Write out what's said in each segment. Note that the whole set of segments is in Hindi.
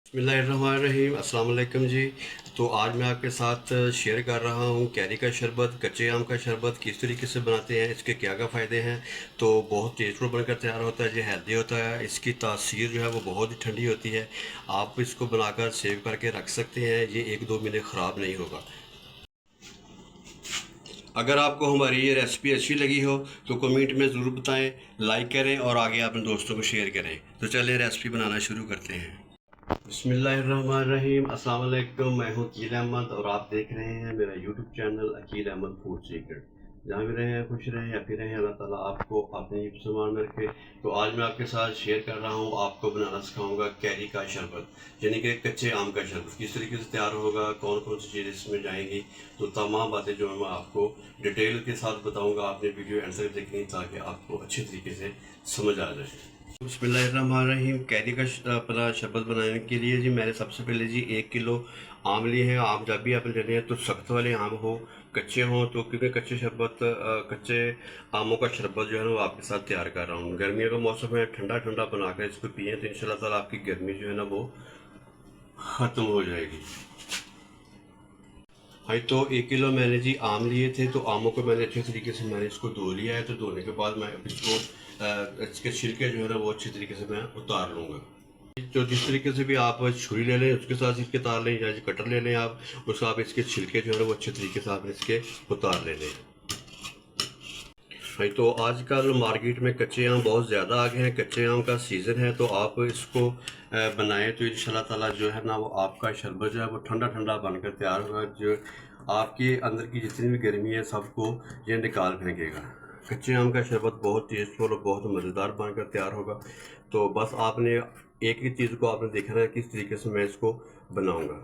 बिस्मिल्लाहिर्रहमानिर्रहीम अस्सलाम वालेकुम जी। तो आज मैं आपके साथ शेयर कर रहा हूँ कैरी का शरबत, कच्चे आम का शरबत किस तरीके से बनाते हैं, इसके क्या क्या फ़ायदे हैं। तो बहुत टेस्टफुल बनकर तैयार होता है, ये हेल्दी होता है, इसकी तासीर जो है वो बहुत ही ठंडी होती है। आप इसको बनाकर सेव करके रख सकते हैं, ये 1-2 महीने ख़राब नहीं होगा। अगर आपको हमारी ये रेसिपी अच्छी लगी हो तो कमेंट में ज़रूर बताएं, लाइक करें और आगे अपने दोस्तों को शेयर करें। तो चलिए रेसिपी बनाना शुरू करते हैं। बिस्मिल्लाहिर्रहमानिर्रहीम अस्सलाम वालेकुम। मैं हूँ अकील अहमद और आप देख रहे हैं मेरा YouTube channel Akil Ahmad food secret. जहाँ भी रहें खुश रहें या फिर रहें, अल्लाह ताला आपको अपनी हिफ्ज़-ए-ईमान में रखे। तो आज मैं आपके साथ शेयर कर रहा हूँ, आपको बनाना सिखाऊंगा कैरी का शरबत, यानी कि कच्चे आम का शरबत किस तरीके से तैयार होगा, कौन कौन सी चीज़ें इसमें जाएंगी। तो तमाम बातें जो मैं आपको डिटेल के साथ बताऊँगा, आपने वीडियो एंड तक देखनी ताकि आपको अच्छे तरीके से समझ आ जाए। बिस्मिल्लाहिर्रहमानिर्रहीम। कैरी का अपना शरबत बनाने के लिए जी मैंने सबसे पहले जी 1 किलो आम लिए हैं। आम जब भी आप ले रहे हैं तो सख्त वाले आम हो, कच्चे हों तो, क्योंकि कच्चे आमों का शरबत जो है ना वो आपके साथ तैयार कर रहा हूँ। गर्मियों का मौसम है, ठंडा ठंडा बनाकर इसको पिए तो इंशाल्लाह ताला आपकी गर्मी जो है ना वो ख़त्म हो जाएगी। हाँ, तो 1 किलो मैंने जी आम लिए थे, तो आमों को मैंने अच्छे तरीके से मैंने इसको धो लिया है। तो धोने के बाद मैं अब इसको इसके छिलके जो है ना वो अच्छे तरीके से मैं उतार लूँगा। तो जिस तरीके से भी आप छुरी ले लें उसके साथ इसके तार लें, या कटर ले लें आप, उसका आप इसके छिलके जो है ना वो अच्छे तरीके से आप इसके उतार ले लें। भाई, तो आजकल मार्केट में कच्चे आम बहुत ज़्यादा आ गए हैं, कच्चे आम का सीज़न है, तो आप इसको बनाएं तो इंशाल्लाह ताला जो है ना वो आपका शरबत जो है वो ठंडा ठंडा बनकर तैयार होगा, जो आपके अंदर की जितनी भी गर्मी है सबको ये निकाल फेंकेगा। कच्चे आम का शरबत बहुत टेस्टफुल और बहुत मज़ेदार बनकर तैयार होगा। तो बस आपने एक ही चीज़ को आपने देखना है किस तरीके से मैं इसको बनाऊँगा।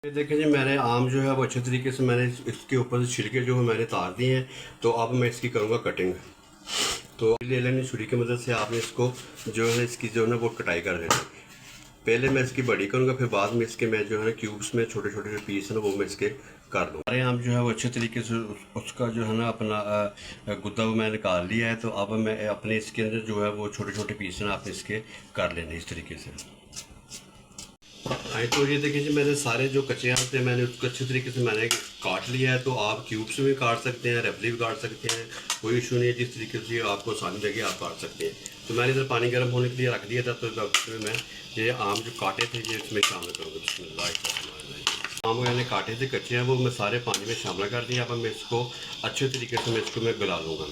ये देखें जी, मैंने आम जो है वो अच्छे तरीके से मैंने इसके ऊपर से छिलके जो है मैंने तार दिए हैं। तो अब मैं इसकी करूँगा कटिंग। तो ले लेनी छुरी की मदद से आपने इसको जो है इसकी जो है ना वो कटाई कर देनी। पहले मैं इसकी बड़ी करूँगा, फिर बाद में इसके मैं जो है ना क्यूब्स में छोटे छोटे जो पीस है ना वो मैं इसके कर दूँ। सारे आम जो है वो अच्छे तरीके से उसका जो है ना अपना गुद्दा वो मैं निकाल लिया है। तो अब मैं अपने इसके अंदर जो है वो छोटे छोटे पीस है ना आपने इसके कर लेने इस तरीके से। हाँ, तो ये देखिए जी, मैंने सारे जो कच्चे आम थे मैंने उसको अच्छे तरीके से मैंने काट लिया है। तो आप क्यूब्स में भी काट सकते हैं, रफली भी काट सकते हैं, कोई इशू नहीं है। जिस तरीके से आपको आसानी लगे आप काट सकते हैं। तो मैंने इधर पानी गर्म होने के लिए रख दिया था, तो उसमें मैं ये आम जो काटे थे ये इसमें शामिल करूँगा। बिस्मिल्लाह। आम मैंने काटे थे कच्चे हैं वो मैं सारे पानी में शामिल कर दिया। अब मैं इसको अच्छे तरीके से मैं गला लूँगा।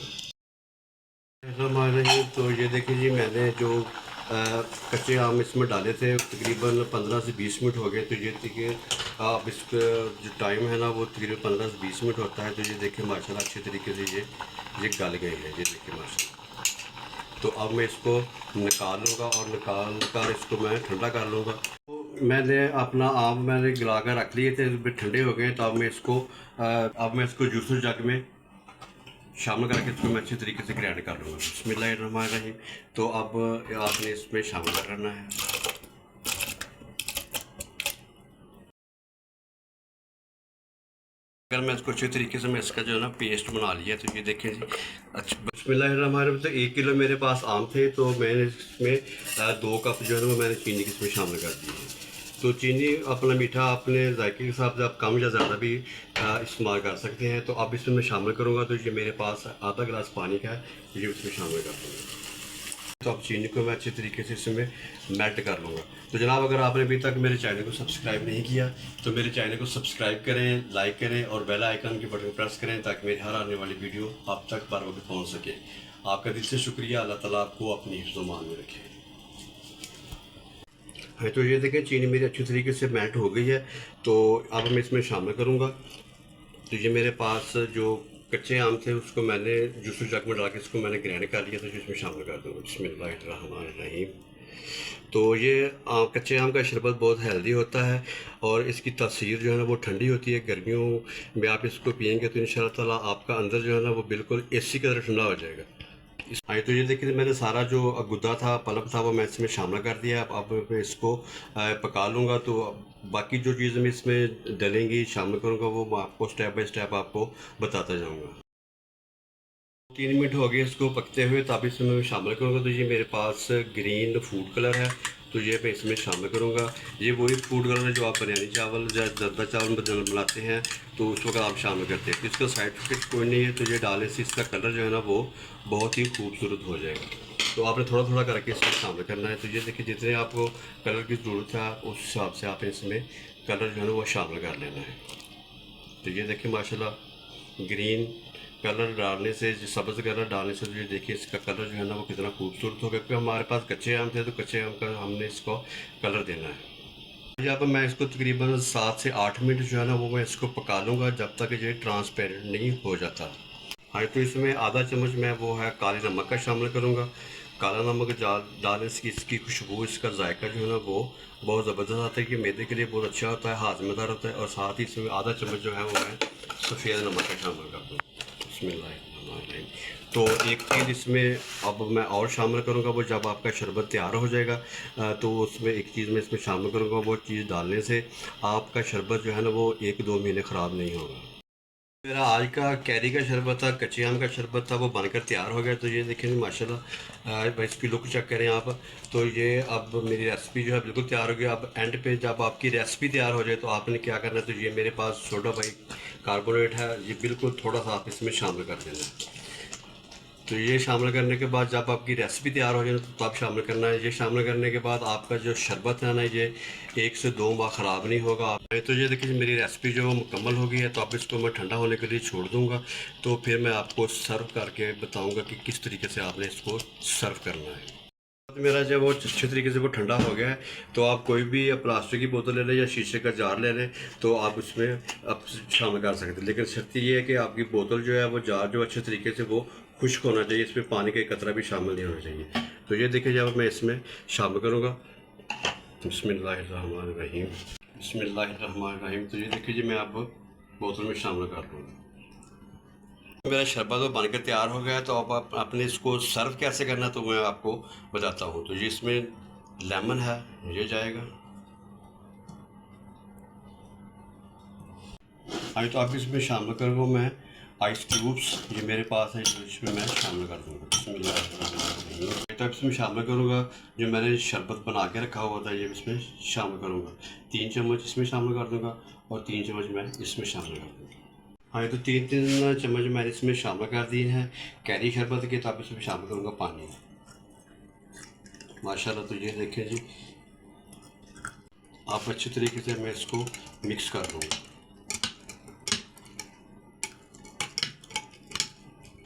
हमारे तो ये देखिए जी, मैंने जो कच्चे आम इसमें डाले थे तकरीबन 15 से 20 मिनट हो गए। तो ये देखिए आप इसका जो टाइम है ना वो तकरीबन 15 से 20 मिनट होता है। तो ये देखिए माशाल्लाह अच्छे तरीके से ये गल गए हैं, ये देखिए माशाल्लाह। तो अब मैं इसको निकाल लूँगा और निकाल कर इसको मैं ठंडा कर लूँगा। तो मैंने अपना आम मैंने गला कर रख लिए थे, ठंडे हो गए। तो अब मैं इसको जूसर जग में शामिल करके इसको मैं अच्छे तरीके से ग्राइंड कर लूँगा। बिस्मिल्लाहिर्रहमानिर्रहीम। तो अब आपने इसमें शामिल करना है। अगर मैं इसको अच्छे तरीके से मैं इसका जो है ना पेस्ट बना लिया, तो ये देखें जी। अच्छा, बिस्मिल्लाहिर्रहमानिर्रहीम। तो 1 किलो मेरे पास आम थे, तो मैंने इसमें 2 कप जो है ना वो मैंने चीनी इसमें शामिल कर दी है। तो चीनी अपना मीठा अपने जायके के हिसाब से आप कम या ज़्यादा भी इस्तेमाल कर सकते हैं। तो अब इसमें मैं शामिल करूँगा। तो ये मेरे पास आधा गिलास पानी का है, तो ये इसमें शामिल कर दूँगा। तो अब चीनी को मैं अच्छे तरीके से इसमें मेल्ट कर लूँगा। तो जनाब, अगर आपने अभी तक मेरे चैनल को सब्सक्राइब नहीं किया तो मेरे चैनल को सब्सक्राइब करें, लाइक करें और बेल आइकन के बटन प्रेस करें ताकि मेरी हर आने वाली वीडियो आप तक बर वक्त पहुँच सके। आपका दिल से शुक्रिया। अल्लाह ताला आपको अपनी हिफ्ज़-ए-ईमान में रखे। हाँ, तो ये देखें चीनी मेरी अच्छी तरीके से मेल्ट हो गई है। तो अब मैं इसमें शामिल करूँगा। तो ये मेरे पास जो कच्चे आम थे उसको मैंने जूसर जग में डाल के इसको मैंने ग्राइंड कर लिया, तो इसमें शामिल कर दूँगा। बिस्मिल्लाहिर्रहमानिर्रहीम। तो ये कच्चे आम का शरबत बहुत हेल्दी होता है और इसकी तासीर जो है ना वो ठंडी होती है। गर्मियों में आप इसको पियेंगे तो इंशाल्लाह ताला आपका अंदर जो है ना वो बिल्कुल एसी की तरह ठंडा हो जाएगा। हाँ, तो ये देखिए मैंने सारा जो गुद्दा था, पल्प था, वो मैं इसमें शामिल कर दिया। अब मैं इसको पका लूँगा। तो बाकी जो चीज़ें मैं इसमें डलेंगी शामिल करूँगा वो मैं आपको स्टेप बाय स्टेप आपको बताता जाऊँगा। 3 मिनट हो गए इसको पकते हुए, तो अब इसमें मैं शामिल करूँगा। तो ये मेरे पास ग्रीन फूड कलर है, तो ये मैं इसमें शामिल करूँगा। ये वही फूड कलर है जो आप बिरयानी चावल या जर्दा चावल बनाते हैं तो उस वक्त आप शामिल करते हैं। तो इसका साइड इफेक्ट कोई नहीं है, तो ये डालने से इसका कलर जो है ना वो बहुत ही खूबसूरत हो जाएगा। तो आपने थोड़ा थोड़ा करके इसमें शामिल करना है। तो ये देखिए जितने आपको कलर की ज़रूरत है उस हिसाब से आप इसमें कलर जो है ना वो शामिल कर लेना है। तो ये देखिए माशाल्लाह ग्रीन कलर डालने से, सब्ज़ कलर डालने से, तो ये देखिए इसका कलर जो है ना वो कितना खूबसूरत हो गया। क्योंकि हमारे पास कच्चे आम थे तो कच्चे आम का हमने इसको कलर देना है। यहाँ पर मैं इसको तकरीबन 7 से 8 मिनट जो है ना वो मैं इसको पका लूँगा जब तक ये ट्रांसपेरेंट नहीं हो जाता। हाँ, तो इसमें आधा चम्मच मैं वो है काले नमक का शामिल करूँगा। काला नमक डालने से इसकी खुशबू, इसका जायका जो है ना वो बहुत ज़बरदस्त आता है कि मैदे के लिए बहुत अच्छा होता है, हाजमेदार होता है। और साथ ही इसमें आधा चम्मच जो है वो मैं सफ़ेद नमक का शामिल कर दूँ। बिस्मिल्लाह। तो एक चीज़ इसमें अब मैं और शामिल करूँगा, वो जब आपका शरबत तैयार हो जाएगा तो उसमें एक चीज़ मैं इसमें शामिल करूँगा। वो चीज़ डालने से आपका शरबत जो है ना वो 1-2 महीने ख़राब नहीं होगा। मेरा आज का कैरी का शरबत था, कच्चे आम का शरबत था, वो बनकर तैयार हो गया। तो ये देखें माशाल्लाह, भाई इसकी लुक चेक करें आप। तो ये अब मेरी रेसिपी जो है बिल्कुल तैयार हो गई। अब एंड पे जब आपकी रेसिपी तैयार हो जाए तो आपने क्या करना है, तो ये मेरे पास सोडा बाई कार्बोनेट है, ये बिल्कुल थोड़ा सा आप इसमें शामिल कर देना है। तो ये शामिल करने के बाद जब आपकी रेसिपी तैयार हो जाए तो तब शामिल करना है। ये शामिल करने के बाद आपका जो शरबत है ना ये 1 से 2 माह ख़राब नहीं होगा। तो ये देखिए मेरी रेसिपी जो मुकम्मल हो गई है। तो अब इसको मैं ठंडा होने के लिए छोड़ दूँगा। तो फिर मैं आपको सर्व करके बताऊँगा कि किस तरीके से आपने इसको सर्व करना है। मेरा जब वो अच्छे तरीके से वो ठंडा हो गया है तो आप कोई भी प्लास्टिक की बोतल ले लें या शीशे का जार ले लें, तो आप उसमें आप शामिल कर सकते हैं। लेकिन शर्त ये है कि आपकी बोतल जो है वो जार जो अच्छे तरीके से वो खुश्क होना चाहिए, इसमें पानी का एक कतरा भी शामिल नहीं होना चाहिए। तो ये देखिए जब मैं इसमें शामिल करूँगा, बिस्मिल्लाहिर्रहमानिर्रहीम, बिस्मिल्लाहिर्रहमानिर्रहीम। तो ये देखिए जी मैं अब बोतल में शामिल कर दूँगा। मेरा शरबत तो बनकर तैयार हो गया है। तो अब आप अपने इसको सर्व कैसे करना है तो मैं आपको बताता हूँ। तो ये इसमें लेमन है, ये जाएगा। अभी तो आप इसमें शामिल करूँगा मैं आइस क्यूब्स, ये मेरे पास है, जो इसमें मैं शामिल कर दूँगा। तो इसमें शामिल करूँगा जो मैंने शरबत बना के रखा हुआ था, ये इसमें शामिल करूँगा। 3 चम्मच इसमें शामिल कर दूँगा और 3 चम्मच मैं इसमें शामिल कर दूँगा। हाँ, तो 3 चम्मच मैंने इसमें शामिल कर दिए हैं कैरी शरबत के। तो अब इसमें शामिल करूँगा पानी माशाल्लाह। तो ये देखें जी आप अच्छे तरीके से मैं इसको मिक्स कर दूँगा।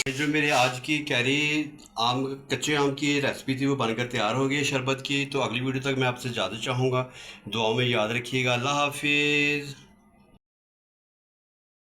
जो मेरे आज की कैरी आम कच्चे आम की रेसिपी थी वो बनकर तैयार हो गई है शरबत की। तो अगली वीडियो तक मैं आपसे ज़्यादा चाहूँगा, दुआओं में याद रखिएगा। अल्लाह हाफिज़।